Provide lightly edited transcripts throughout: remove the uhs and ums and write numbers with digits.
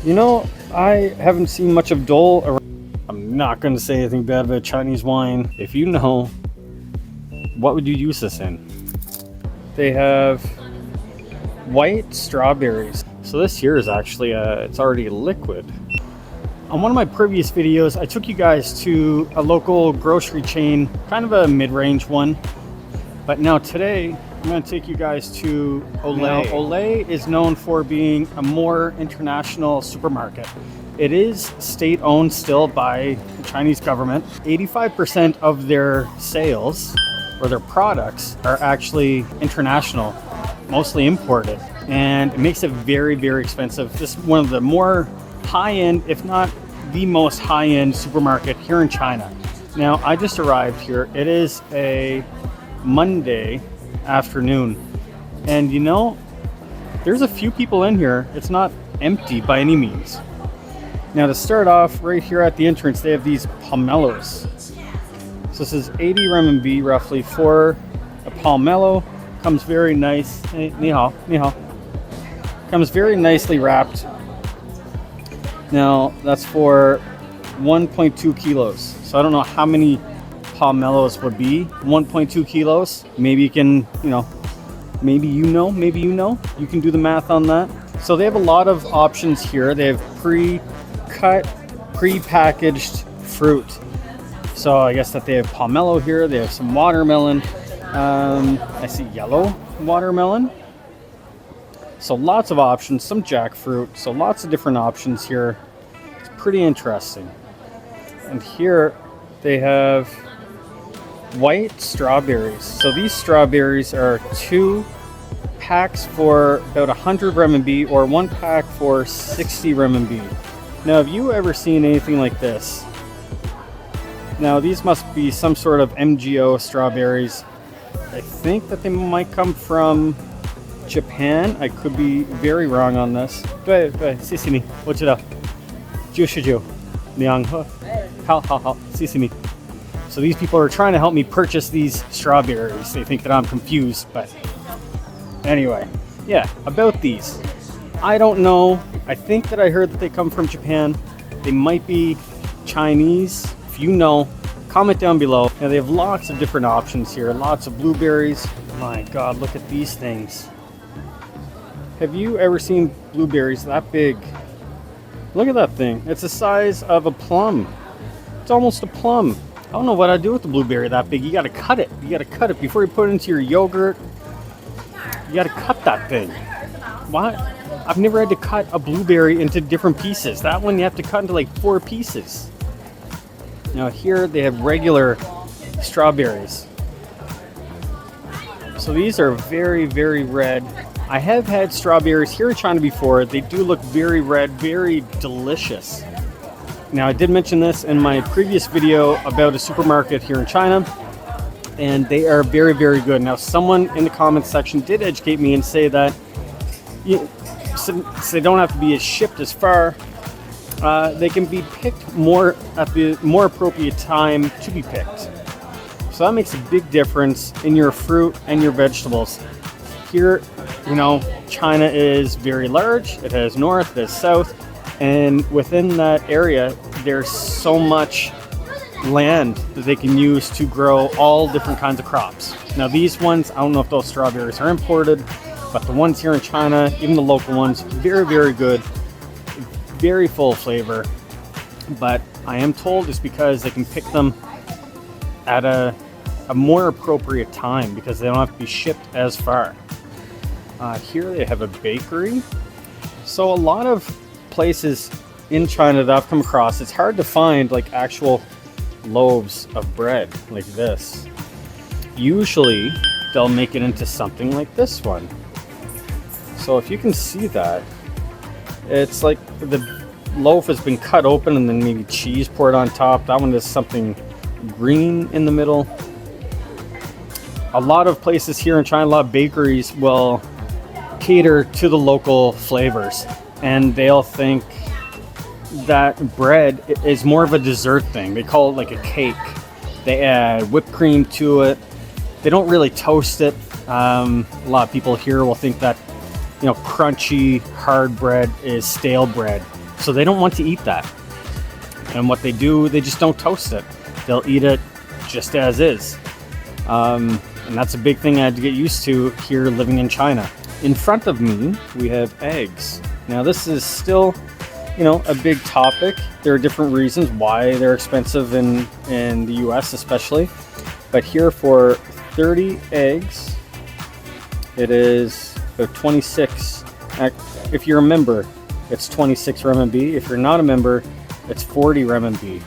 You know, I haven't seen much of Dole around. I'm not going to say anything bad about Chinese wine. If you know, what would you use this in? They have white strawberries. So this here is actually, it's already liquid. On one of my previous videos, I took you guys to a local grocery chain, kind of a mid-range one. But now today, I'm going to take you guys to Olay. Now, Olay is known for being a more international supermarket. It is state-owned still by the Chinese government. 85% of their sales or their products are actually international, mostly imported. And it makes it very, very expensive. This is one of the more high-end, if not the most high-end supermarket here in China. Now, I just arrived here. It is a Monday afternoon, and you know, there's a few people in here. It's not empty by any means. Now, to start off, right here at the entrance, they have these pomelos. So this is 80 RMB roughly for a pomelo. Comes very nice. Hey, ni hao, ni hao. Comes very nicely wrapped. Now, that's for 1.2 kilos. So I don't know how many pomelos would be. 1.2 kilos. Maybe you can, maybe you know. You can do the math on that. So they have a lot of options here. They have pre-cut, pre-packaged fruit. So I guess that they have pomelo here. They have some watermelon. I see yellow watermelon. So lots of options, some jackfruit. So lots of different options here. It's pretty interesting. And here they have white strawberries. So these strawberries are 2 packs for about 100 RMB or 1 pack for 60 RMB. Now, have you ever seen anything like this? Now, these must be some sort of MGO strawberries. I think that they might come from Japan. I could be very wrong on this. 对对，谢谢你，我知道。99，2盒，好好好，谢谢你。So these people are trying to help me purchase these strawberries. They think that I'm confused, but anyway, yeah, about these. I don't know. I think that I heard that they come from Japan. They might be Chinese. If you know, comment down below. Now they have lots of different options here. Lots of blueberries. My God, look at these things. Have you ever seen blueberries that big? Look at that thing. It's the size of a plum. It's almost a plum. I don't know what I'd do with the blueberry that big. You gotta cut it. You gotta cut it before you put it into your yogurt. You gotta cut that thing. What? I've never had to cut a blueberry into different pieces. That one you have to cut into like 4 pieces. Now here they have regular strawberries. So these are very, very red. I have had strawberries here in China before. They do look very red, very delicious. Now, I did mention this in my previous video about a supermarket here in China, and they are very, very good. Now, someone in the comments section did educate me and say that since they don't have to be shipped as far, they can be picked more at the more appropriate time to be picked. So that makes a big difference in your fruit and your vegetables. Here, China is very large. It has north, it has south, and within that area, there's so much land that they can use to grow all different kinds of crops. Now these ones, I don't know if those strawberries are imported, but the ones here in China, even the local ones, very, very good, very full flavor. But I am told it's because they can pick them at a more appropriate time because they don't have to be shipped as far. Here they have a bakery. So a lot of places in China that I've come across, it's hard to find like actual loaves of bread like this. Usually they'll make it into something like this one. So if you can see that, it's like the loaf has been cut open and then maybe cheese poured on top. That one is something green in the middle. A lot of places here in China, a lot of bakeries will cater to the local flavors, and they'll think that bread is more of a dessert thing. They call it like a cake. They add whipped cream to it. They don't really toast it. A lot of people here will think that crunchy hard bread is stale bread. So they don't want to eat that. And what they do, they just don't toast it. They'll eat it just as is. And that's a big thing I had to get used to here living in China. In front of me, we have eggs. Now this is still, you know, a big topic. There are different reasons why they're expensive in the US especially. But here for 30 eggs, it is about 26. If you're a member, it's 26 renminbi. If you're not a member, it's 40 renminbi.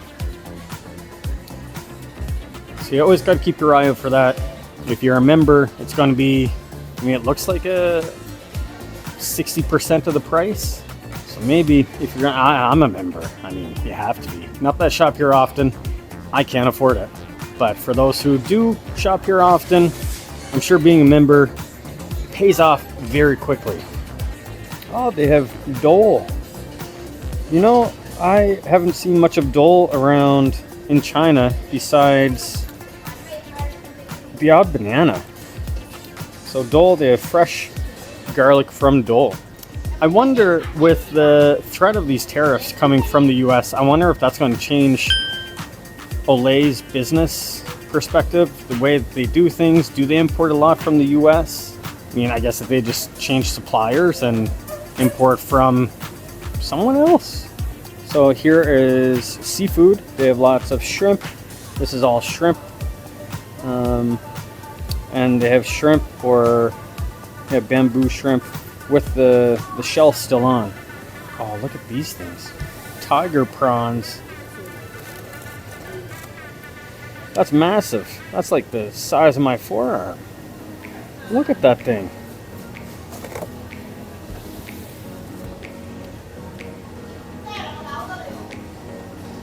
So you always got to keep your eye out for that. If you're a member, it's going to be, I mean, it looks like a 60% of the price. So maybe if you're, I'm a member. I mean, you have to be. Not that I shop here often. I can't afford it. But for those who do shop here often, I'm sure being a member pays off very quickly. Oh, they have dole. You know, I haven't seen much of dole around in China besides the odd banana. So dole, they have fresh garlic from dole. I wonder, with the threat of these tariffs coming from the US, I wonder if that's going to change Olay's business perspective, the way that they do things. Do they import a lot from the US? I mean, I guess if they just change suppliers and import from someone else. So here is seafood. They have lots of shrimp. This is all shrimp. And they have shrimp, or they have bamboo shrimp with the shell still on. Oh, look at these things. Tiger prawns. That's massive. That's like the size of my forearm. Look at that thing.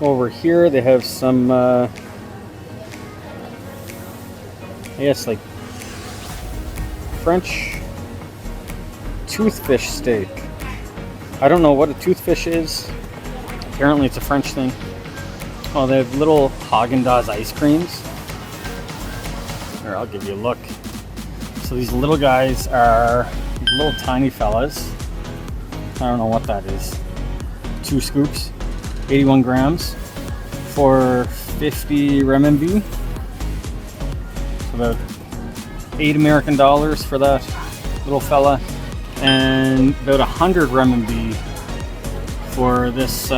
Over here they have some, I guess like French toothfish steak. I don't know what a toothfish is. Apparently it's a French thing. Oh, they have little Haagen-Dazs ice creams. Here, I'll give you a look. So these little guys are little tiny fellas. I don't know what that is. 2 scoops, 81 grams for 50 renminbi. So about $8 American for that little fella, and about 100 renminbi for this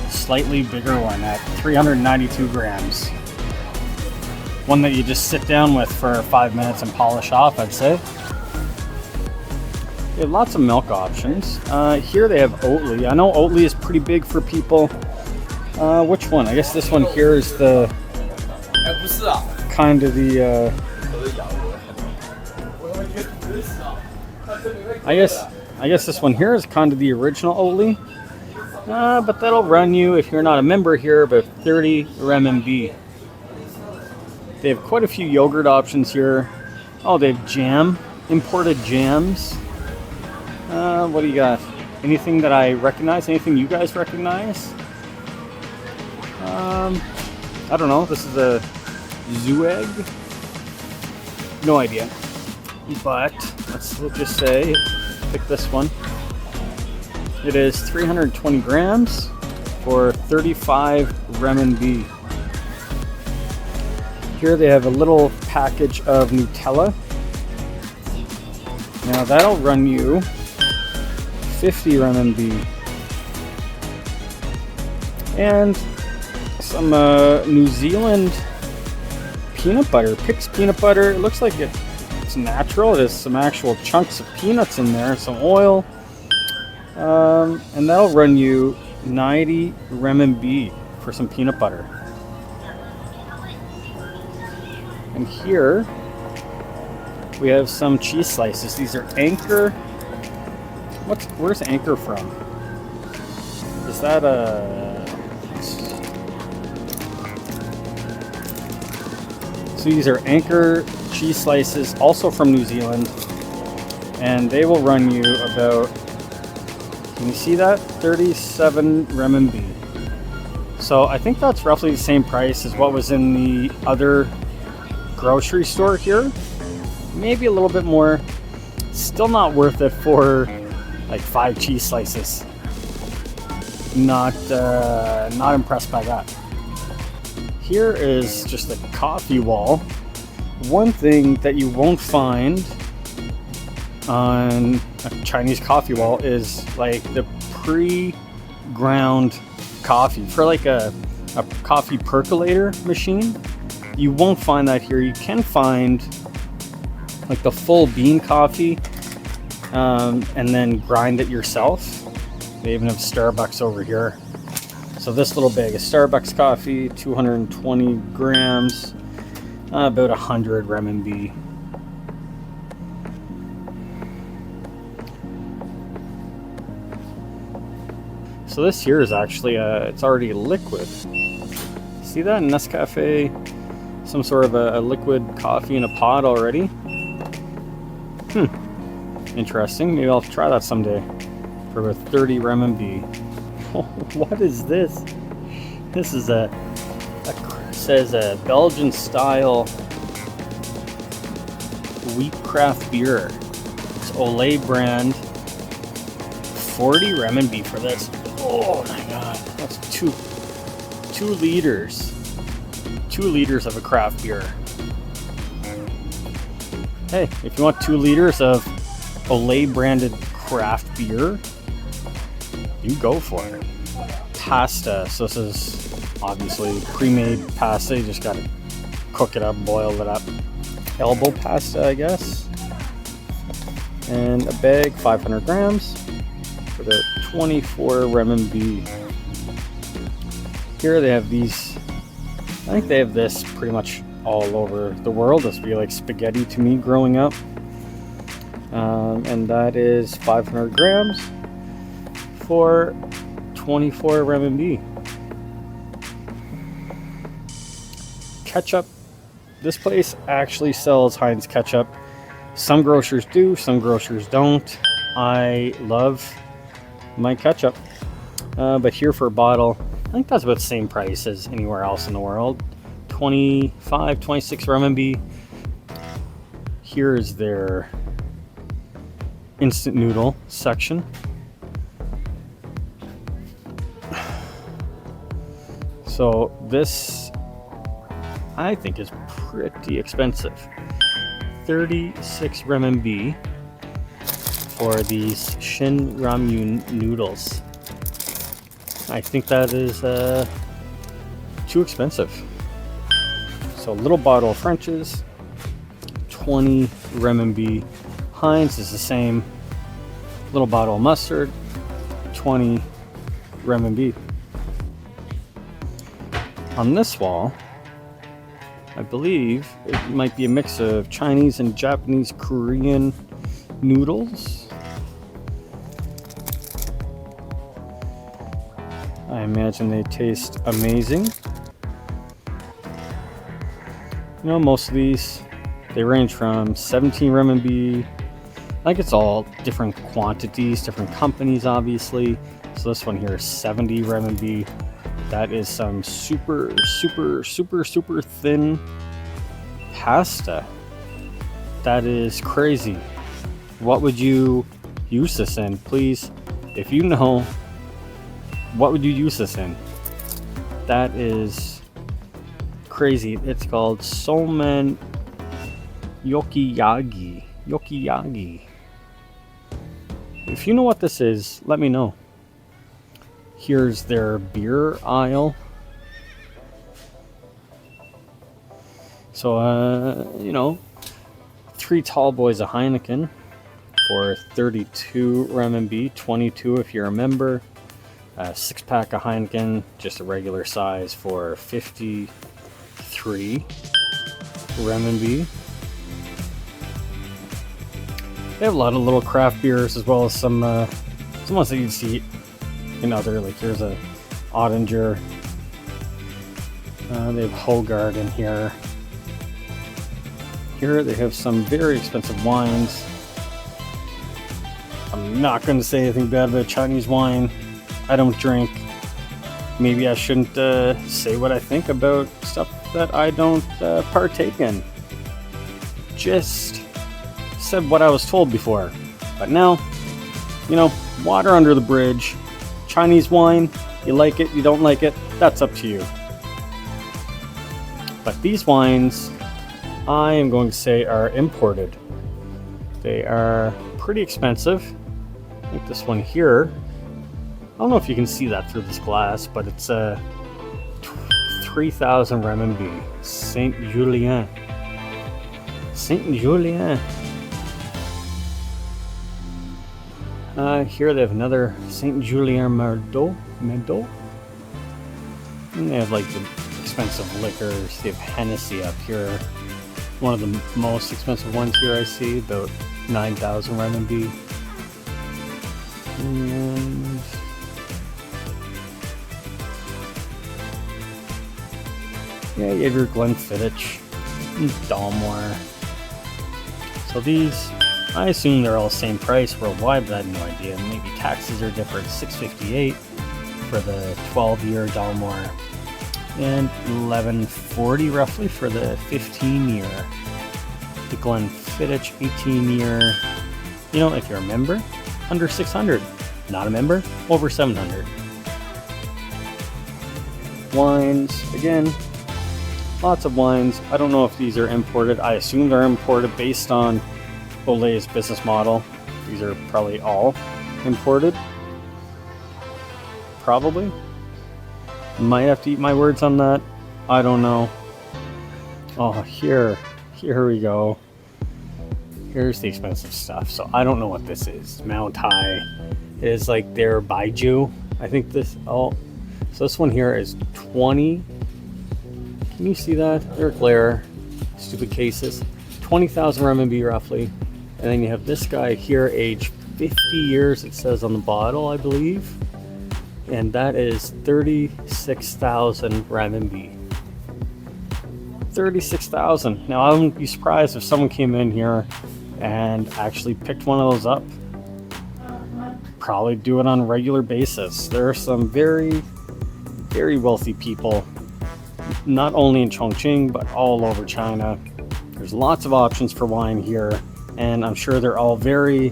slightly bigger one at 392 grams. One that you just sit down with for 5 minutes and polish off, I'd say. They have lots of milk options. Here they have Oatly. I know Oatly is pretty big for people. Which one? I guess this one here is the kind of the I guess this one here is kind of the original Oatly. But that'll run you, if you're not a member here, about 30 renminbi. They have quite a few yogurt options here. Oh, they have jam, imported jams. What do you got? Anything that I recognize? Anything you guys recognize? I don't know. This is a zoo egg. No idea. But let's just say, pick this one. It is 320 grams for 35 renminbi. Here they have a little package of Nutella. Now that'll run you 50 renminbi. And some New Zealand peanut butter, Pix peanut butter. It looks like it's natural. It has some actual chunks of peanuts in there, some oil. And that'll run you 90 renminbi for some peanut butter. And here we have some cheese slices. These are Anchor. Where's Anchor from? Is that a... So these are Anchor cheese slices, also from New Zealand. And they will run you about... Can you see that? 37 renminbi. So I think that's roughly the same price as what was in the other grocery store here. Maybe a little bit more. Still not worth it for like 5 cheese slices. not impressed by that. Here is just a coffee wall. One thing that you won't find on a Chinese coffee wall is like the pre-ground coffee for like a coffee percolator machine. You won't find that here. You can find like the full bean coffee and then grind it yourself. They even have Starbucks over here. So this little bag of Starbucks coffee, 220 grams, about 100 renminbi. So this here is actually it's already liquid. See that? Nescafe, some sort of a liquid coffee in a pot already. Interesting. Maybe I'll try that someday for about 30 renminbi. What is this? This is it says a Belgian style wheat craft beer. It's Olay brand. 40 renminbi for this. Oh my god, that's 2 liters. 2 liters of a craft beer. Hey, if you want 2 liters of Olay branded craft beer, you go for it. Pasta. So this is obviously pre-made pasta. You just gotta cook it up, boil it up. Elbow pasta, I guess. And a bag, 500 grams for the 24 renminbi. Here they have these. I think they have this pretty much all over the world. This would be like spaghetti to me growing up. And that is 500 grams for 24 renminbi. Ketchup. This place actually sells Heinz ketchup. Some grocers do, some grocers don't. I love my ketchup. But here for a bottle, I think that's about the same price as anywhere else in the world. 25, 26 renminbi. Here is their instant noodle section. So this, I think, is pretty expensive. 36 renminbi for these Shin Ramyun noodles. I think that is too expensive. So a little bottle of French's, 20 renminbi. Heinz is the same. Little bottle of mustard, 20 renminbi. On this wall, I believe it might be a mix of Chinese and Japanese Korean noodles. I imagine they taste amazing. You know, most of these, they range from 17 renminbi. I think it's all different quantities, different companies, obviously. So this one here is 70 renminbi. That is some super thin pasta. That is crazy. What would you use this in? Please, if you know, what would you use this in? That is crazy. It's called Somen Yokiyagi. If you know what this is, let me know. Here's their beer aisle. So, you know, 3 tall boys of Heineken for 32 renminbi, 22 if you're a member. 6-pack of Heineken, just a regular size, for 53 renminbi. They have a lot of little craft beers as well as some ones that you'd see in other, like here's a Ottinger. They have Hogard in here. Here they have some very expensive wines. I'm not going to say anything bad about Chinese wine. I don't drink. Maybe I shouldn't say what I think about stuff that I don't partake in. Just said what I was told before. But now, you know, water under the bridge. Chinese wine, you like it, you don't like it, that's up to you. But these wines, I am going to say, are imported. They are pretty expensive. I think this one here, I don't know if you can see that through this glass, but it's 3,000 renminbi. Saint Julien. Saint Julien. Here they have another Saint Julien Merlot. And they have like the expensive liquors. They have Hennessy up here. One of the most expensive ones here I see, about 9,000 renminbi. And yeah, you have your Glenfiddich and Dalmore. So these, I assume they're all the same price worldwide, but I have no idea. Maybe taxes are different. $6.58 for the 12-year Dalmore, and $11.40 roughly for the 15-year. The Glenfiddich 18-year, you know, if you're a member, under 600. Not a member, over 700. Wines, again, lots of wines. I don't know if these are imported. I assume they're imported based on Olay's business model. These are probably all imported. Probably. Might have to eat my words on that. I don't know. Oh, here we go. Here's the expensive stuff. So I don't know what this is. Mount High. It is like their Baiju. I think this, oh, so this one here is 20. Can you see that? They're glare. Stupid cases. 20,000 renminbi roughly. And then you have this guy here, age 50 years, it says on the bottle, I believe. And that is 36,000 renminbi. 36,000. Now I wouldn't be surprised if someone came in here and actually picked one of those up. Probably do it on a regular basis. There are some very, very wealthy people, not only in Chongqing, but all over China. There's lots of options for wine here, and I'm sure they're all very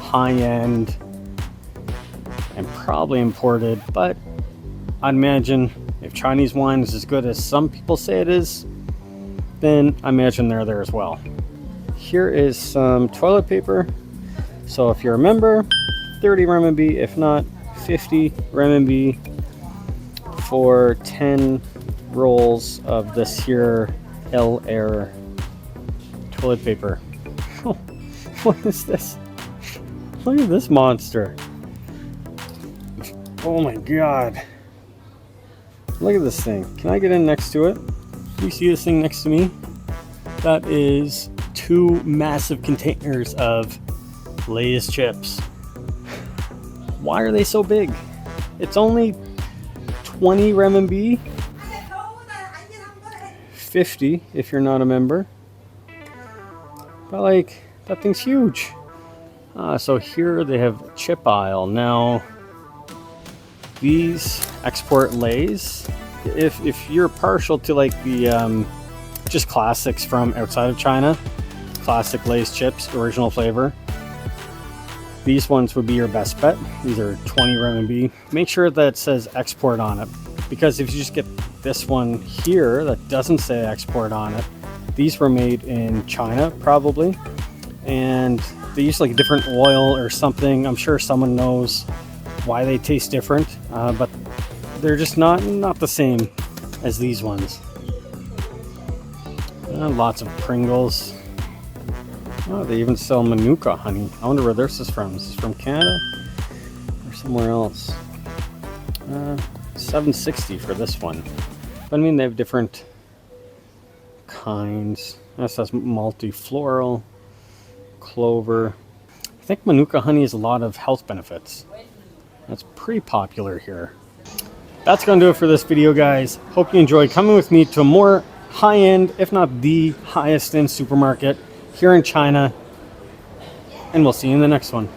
high-end and probably imported, but I'd imagine if Chinese wine is as good as some people say it is, then I imagine they're there as well. Here is some toilet paper. So if you're a member, 30 renminbi, if not 50 renminbi for 10 rolls of this here L Air toilet paper. Oh, what is this? Look at this monster. Oh my god. Look at this thing. Can I get in next to it? Do you see this thing next to me? That is 2 massive containers of Lay's chips. Why are they so big? It's only 20 renminbi. 50 if you're not a member. But like, that thing's huge. So here they have chip aisle. Now, these export Lay's, if you're partial to like the just classics from outside of China, classic Lay's chips, original flavor, these ones would be your best bet. These are 20 renminbi. Make sure that it says export on it, because if you just get this one here that doesn't say export on it, these were made in China probably, and they use like a different oil or something. I'm sure someone knows why they taste different, but they're just not the same as these ones. Lots of Pringles. Oh, they even sell Manuka honey. I wonder where this is from. Is this from Canada or somewhere else? $7.60 for this one. But I mean, they have different kinds. This has multi-floral, clover. I think Manuka honey has a lot of health benefits. That's pretty popular here. That's gonna do it for this video, guys. Hope you enjoyed coming with me to a more high-end, if not the highest end supermarket here in China. And we'll see you in the next one.